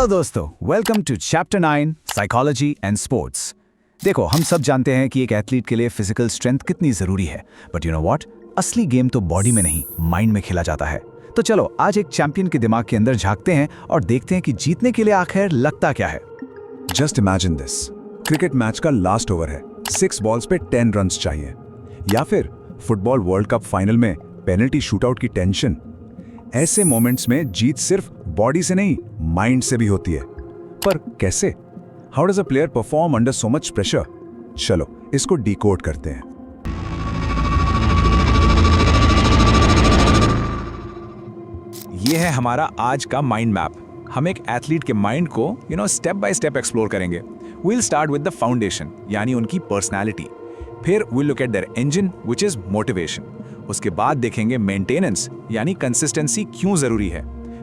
Hello दोस्तों, welcome to chapter 9 psychology and sports. देखो, हम सब जानते हैं कि एक एथलीट के लिए फिजिकल स्ट्रेंथ कितनी जरूरी है, बट यू नो व्हाट, असली गेम तो बॉडी में नहीं, माइंड में खेला जाता है। तो चलो आज एक चैंपियन के दिमाग के अंदर झांकते हैं और देखते हैं कि जीतने के लिए आखिर लगता क्या है। Just imagine this, cricket match का लास्ट ओवर है, 6 बॉल्स पे 10 रन्स चाहिए, या फिर फुटबॉल वर्ल्ड कप फाइनल में पेनल्टी शूटआउट की टेंशन। ऐसे मोमेंट्स में जीत सिर्फ बॉडी से नहीं, माइंड से भी होती है। पर कैसे? How does a player perform under so much pressure? चलो इसको डिकोड करते हैं। ये है हमारा आज का माइंड मैप। हम एक एथलीट के माइंड को स्टेप बाय स्टेप एक्सप्लोर करेंगे। We'll start with the foundation, यानी उनकी पर्सनैलिटी। फिर we'll look at their engine which is motivation. उसके बाद देखेंगे मेंटेनेंस, यानी कंसिस्टेंसी क्यों जरूरी है।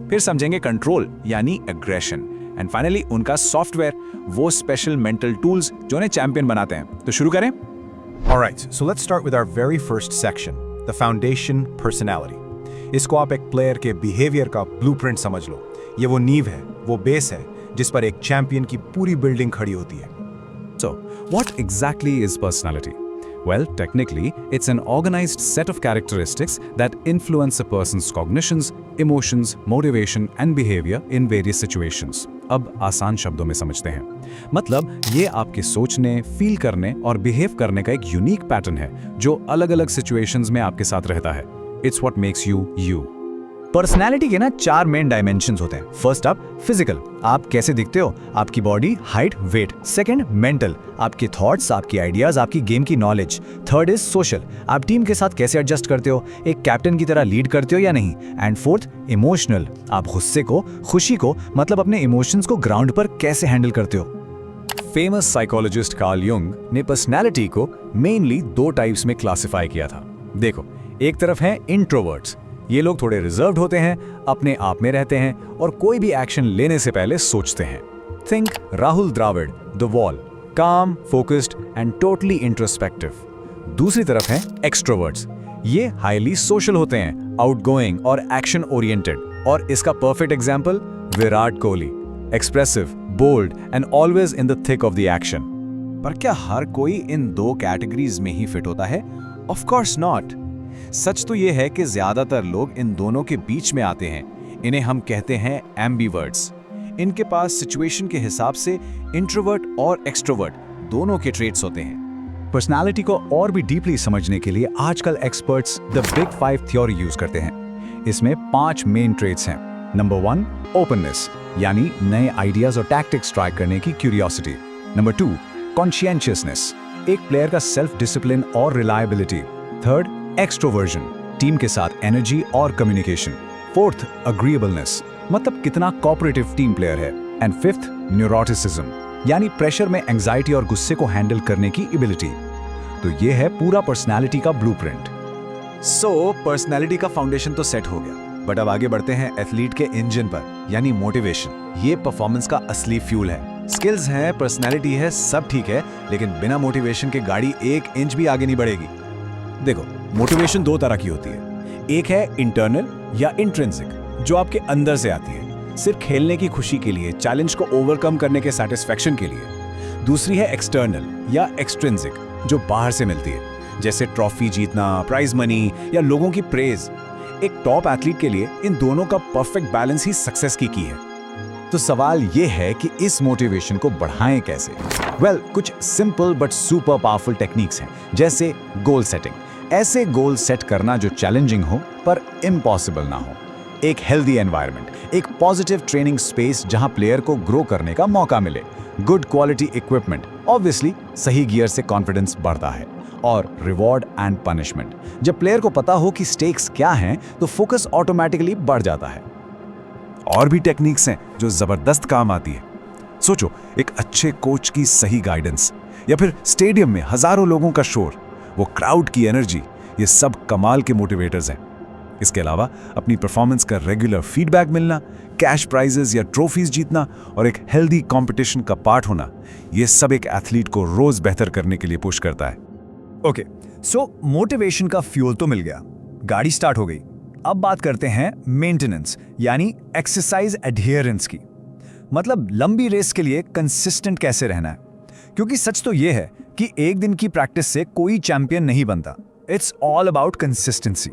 फिर समझेंगे कंट्रोल, यानी एग्रेशन। एंड फाइनली उनका सॉफ्टवेयर, वो स्पेशल मेंटल टूल्स जो उन्हें चैंपियन बनाते हैं। तो शुरू करें। Alright, so let's start with our very first section, the foundation personality. इसको आप एक प्लेयर के बिहेवियर का ब्लूप्रिंट समझ लो। ये वो नींव है, वो बेस है जिस पर एक चैंपियन की पूरी बिल्डिंग खड़ी होती है। So, what exactly is personality? Well, technically, it's an organized set of characteristics that influence a person's cognitions, emotions, motivation and behavior in various situations. अब आसान शब्दों में समझते हैं। मतलब ये आपके सोचने, फील करने और बिहेव करने का एक यूनिक पैटर्न है जो अलग-अलग सिचुएशंस में आपके साथ रहता है। It's what makes you you. Personality के ना 4 मेन डायमेंशंस होते हैं। फर्स्ट अप फिजिकल, आप कैसे दिखते हो, आपकी body, height, weight. Second mental, आपके थॉट्स, आपकी आइडियाज, आपकी गेम की नॉलेज। थर्ड इज सोशल, आप टीम के साथ कैसे एडजस्ट करते हो, एक कैप्टन की तरह लीड करते हो या नहीं। एंड फोर्थ इमोशनल, आप गुस्से को, खुशी को, मतलब अपने इमोशंस को ग्राउंड पर कैसे हैंडल करते हो। फेमस साइकोलॉजिस्ट कार्ल युंग ने पर्सनैलिटी को मेनली 2 टाइप्स में क्लासिफाई किया था। देखो, एक तरफ है इंट्रोवर्ट्स। ये लोग थोड़े रिजर्व्ड होते हैं, अपने आप में रहते हैं और कोई भी एक्शन लेने से पहले सोचते हैं। Think Rahul Dravid, the wall, calm, focused and totally introspective. दूसरी तरफ है एक्सट्रोवर्ट्स। ये हाईली सोशल होते हैं, आउटगोइंग और एक्शन ओरिएंटेड। और इसका perfect example Virat Kohli, expressive, bold and always in the thick of the action. पर क्या हर कोई इन 2 कैटेगरीज में ही फिट होता है? Of course not. सच तो ये है कि ज्यादातर लोग इन दोनों के बीच में आते हैं। इन्हें हम कहते हैं एम्बिवर्ट्स। इनके पास सिचुएशन के हिसाब से इंट्रोवर्ट और एक्सट्रोवर्ट दोनों के ट्रेट्स होते हैं। पर्सनालिटी को और भी डीपली समझने के लिए आजकल experts the big 5 theory use करते हैं। इसमें 5 मेन ट्रेट्स हैं। नंबर 1 ओपननेस, यानी नए आइडियाज और टैक्टिक्स ट्राई करने की क्यूरियोसिटी। नंबर 2 कॉन्शियंशियसनेस, एक प्लेयर का सेल्फ डिसिप्लिन और रिलायबिलिटी। थर्ड एक्सट्रोवर्जन, टीम के साथ एनर्जी और कम्युनिकेशन। फोर्थ अग्रीएबलनेस, मतलब कितना कोऑपरेटिव टीम प्लेयर है। एंड फिफ्थ न्यूरोटिसिज्म, यानी प्रेशर में एंजाइटी और गुस्से को हैंडल करने की एबिलिटी। तो ये है पूरा पर्सनालिटी का ब्लूप्रिंट। सो पर्सनालिटी का फाउंडेशन तो सेट हो गया, बट अब आगे बढ़ते हैं एथलीट के इंजन पर, यानी मोटिवेशन। ये परफॉर्मेंस का असली फ्यूल है। स्किल्स हैं, पर्सनालिटी है, सब ठीक है, लेकिन बिना मोटिवेशन के गाड़ी 1 इंच भी आगे नहीं बढ़ेगी। देखो, मोटिवेशन 2 तरह की होती है। एक है इंटरनल या इंट्रिंसिक, जो आपके अंदर से आती है, सिर्फ खेलने की खुशी के लिए, चैलेंज को ओवरकम करने के सेटिस्फैक्शन के लिए। दूसरी है एक्सटर्नल या एक्सट्रिंसिक, जो बाहर से मिलती है, जैसे ट्रॉफी जीतना, प्राइज मनी या लोगों की प्रेज। एक टॉप एथलीट के लिए इन दोनों का परफेक्ट बैलेंस ही सक्सेस की है। तो सवाल ये है कि इस मोटिवेशन को बढ़ाएं कैसे? कुछ simple but super powerful techniques हैं, जैसे गोल सेटिंग। ऐसे गोल सेट करना जो चैलेंजिंग हो पर इम्पॉसिबल ना हो। एक हेल्दी एनवायरनमेंट, एक पॉजिटिव ट्रेनिंग स्पेस जहां प्लेयर को ग्रो करने का मौका मिले। गुड क्वालिटी इक्विपमेंट, ऑब्वियसली सही गियर से कॉन्फिडेंस बढ़ता है। और रिवॉर्ड एंड पनिशमेंट, जब प्लेयर को पता हो कि स्टेक्स क्या हैं तो फोकस ऑटोमेटिकली बढ़ जाता है। और भी टेक्निक्स हैं जो जबरदस्त काम आती है। सोचो, एक अच्छे कोच की सही गाइडेंस, या फिर स्टेडियम में हजारों लोगों का शोर, वो क्राउड की एनर्जी, ये सब कमाल के मोटिवेटर्स हैं। इसके अलावा अपनी परफॉर्मेंस का रेगुलर फीडबैक मिलना, कैश प्राइजेस या ट्रॉफीज जीतना और एक हेल्दी कंपटीशन का पार्ट होना, ये सब एक एथलीट को रोज बेहतर करने के लिए पुश करता है। ओके, सो मोटिवेशन का फ्यूल तो मिल गया, गाड़ी स्टार्ट हो गई। अब बात करते हैं मेंटेनेंस, यानी एक्सरसाइज एडहियरेंस की। मतलब लंबी रेस के लिए कंसिस्टेंट कैसे रहना है, क्योंकि सच तो ये है कि एक दिन की प्रैक्टिस से कोई चैंपियन नहीं बनता। It's all about consistency.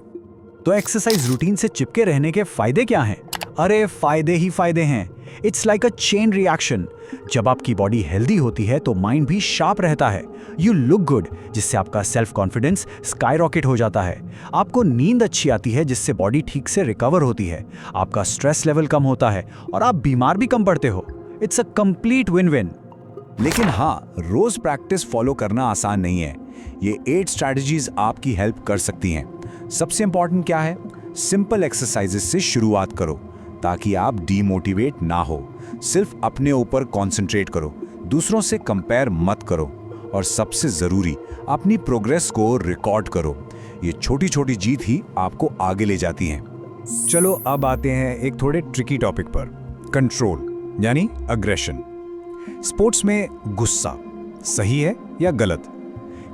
तो एक्सरसाइज रूटीन से चिपके रहने के फायदे क्या हैं? अरे फायदे ही फायदे हैं। It's like a chain reaction. जब आपकी बॉडी हेल्दी होती है तो माइंड भी शार्प रहता है। यू लुक गुड, जिससे आपका सेल्फ कॉन्फिडेंस स्काई रॉकेट हो जाता है। आपको नींद अच्छी आती है, जिससे बॉडी ठीक से रिकवर होती है। आपका स्ट्रेस लेवल कम होता है और आप बीमार भी कम पड़ते हो। It's a complete win win. लेकिन हाँ, रोज प्रैक्टिस फॉलो करना आसान नहीं है। ये 8 स्ट्रैटेजीज आपकी हेल्प कर सकती हैं। सबसे इंपॉर्टेंट क्या है? सिंपल एक्सरसाइजेस से शुरुआत करो ताकि आप डीमोटिवेट ना हो। सिर्फ अपने ऊपर कंसंट्रेट करो, दूसरों से कंपेयर मत करो, और सबसे जरूरी अपनी प्रोग्रेस को रिकॉर्ड करो। ये छोटी छोटी जीत ही आपको आगे ले जाती हैं। चलो अब आते हैं एक थोड़े ट्रिकी टॉपिक पर, कंट्रोल यानी अग्रेशन। स्पोर्ट्स में गुस्सा सही है या गलत?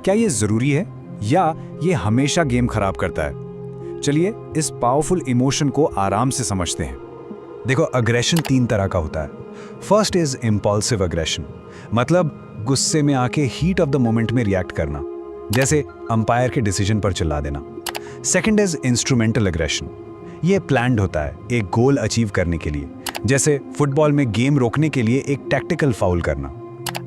क्या ये जरूरी है या ये हमेशा गेम खराब करता है? चलिए इस पावरफुल इमोशन को आराम से समझते हैं। देखो, अग्रेशन 3 तरह का होता है। फर्स्ट इज इम्पल्सिव अग्रेशन, मतलब गुस्से में आके हीट ऑफ द मोमेंट में रिएक्ट करना, जैसे अंपायर के डिसीजन पर चिल्ला देना। सेकंड इज इंस्ट्रूमेंटल अग्रेशन, ये प्लान्ड होता है एक गोल अचीव करने के लिए, जैसे फुटबॉल में गेम रोकने के लिए एक टैक्टिकल फाउल करना।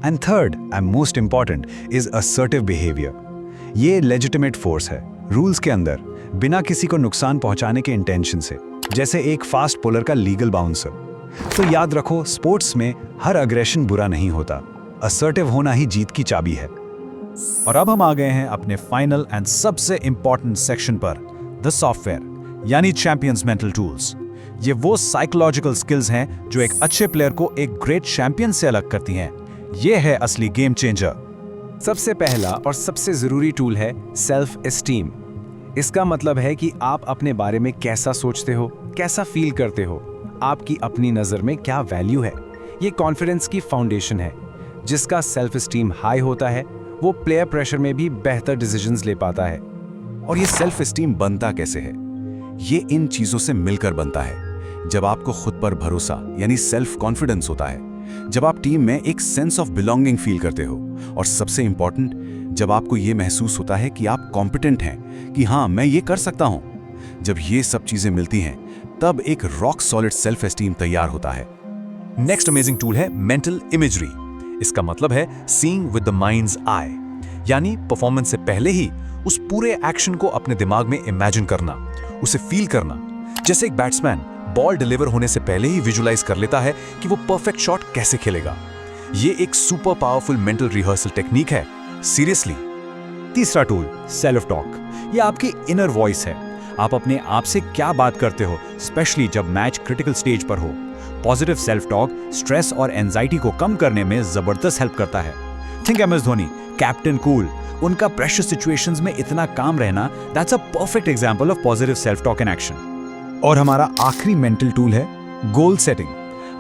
And third and most important is assertive behaviour. ये लेजिटिमेट फोर्स है रूल्स के अंदर, बिना किसी को नुकसान पहुंचाने के इंटेंशन से, जैसे एक फास्ट पोलर का लीगल बाउंसर। तो याद रखो, स्पोर्ट्स में हर अग्रेशन बुरा नहीं होता, असर्टिव होना ही जीत की चाबी है। और अब हम आ गए हैं अपने फाइनल एंड सबसे इंपॉर्टेंट सेक्शन पर, द सॉफ्टवेयर यानी चैंपियंस मेंटल टूल्स। ये वो साइकोलॉजिकल स्किल्स हैं जो एक अच्छे प्लेयर को एक ग्रेट चैंपियन से अलग करती हैं। ये है असली गेम चेंजर। सबसे पहला और सबसे जरूरी टूल है सेल्फ एस्टीम। इसका मतलब है कि आप अपने बारे में कैसा सोचते हो, कैसा फील करते हो, आपकी अपनी नज़र में क्या वैल्यू है। ये कॉन्फिडेंस की फाउंडेशन है। जिसका सेल्फ एस्टीम हाई होता है वो प्लेयर प्रेशर में भी बेहतर डिसीजंस ले पाता है। और ये सेल्फ एस्टीम बनता कैसे है? ये इन चीजों से मिलकर बनता है। जब आपको खुद पर भरोसा यानी सेल्फ कॉन्फिडेंस होता है, जब आप टीम में एक सेंस ऑफ बिलोंगिंग फील करते हो, और सबसे इंपॉर्टेंट, जब आपको ये महसूस होता है कि आप कॉम्पिटेंट हैं, कि हाँ मैं ये कर सकता हूं। जब ये सब चीजें मिलती हैं तब एक रॉक सॉलिड सेल्फ एस्टीम तैयार होता है। नेक्स्ट अमेजिंग टूल है मेंटल इमेजरी। इसका मतलब है सीइंग विद द माइंड्स आई, यानी परफॉर्मेंस से पहले ही उस पूरे एक्शन को अपने दिमाग में इमेजिन करना, उसे फील करना। जैसे एक बैट्समैन बॉल डिलीवर होने से पहले ही विजुलाइज कर लेता है कि वो परफेक्ट शॉट कैसे खेलेगा। ये एक super powerful mental rehearsal technique है, सीरियसली। तीसरा टूल सेल्फ टॉक। ये आपकी इनर वॉइस है। आप अपने आप से क्या बात करते हो, स्पेशली जब मैच क्रिटिकल स्टेज पर हो। पॉजिटिव सेल्फ टॉक स्ट्रेस और एंजाइटी को कम करने में जबरदस्त हेल्प करता है। Think M S Dhoni, captain cool, उनका प्रेशर सिचुएशंस में इतना काम रहना, that's a perfect example of positive self talk in action. और हमारा आखिरी मेंटल टूल है गोल सेटिंग।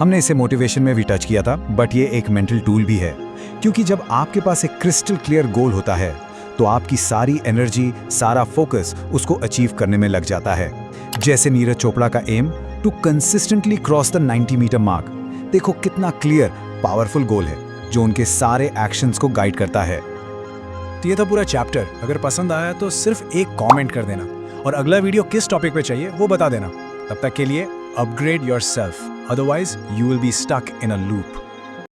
हमने इसे मोटिवेशन में भी टच किया था, बट ये एक मेंटल टूल भी है, क्योंकि जब आपके पास एक क्रिस्टल क्लियर गोल होता है तो आपकी सारी एनर्जी, सारा फोकस उसको अचीव करने में लग जाता है। जैसे नीरज चोपड़ा का aim to consistently cross the 90 metre mark. देखो कितना क्लियर, पावरफुल गोल है जो उनके सारे एक्शंस को गाइड करता है। तो ये था पूरा चैप्टर। अगर पसंद आया तो सिर्फ एक कमेंट कर देना, और अगला वीडियो किस टॉपिक पे चाहिए वो बता देना। तब तक के लिए upgrade yourself, otherwise you will be stuck in a loop.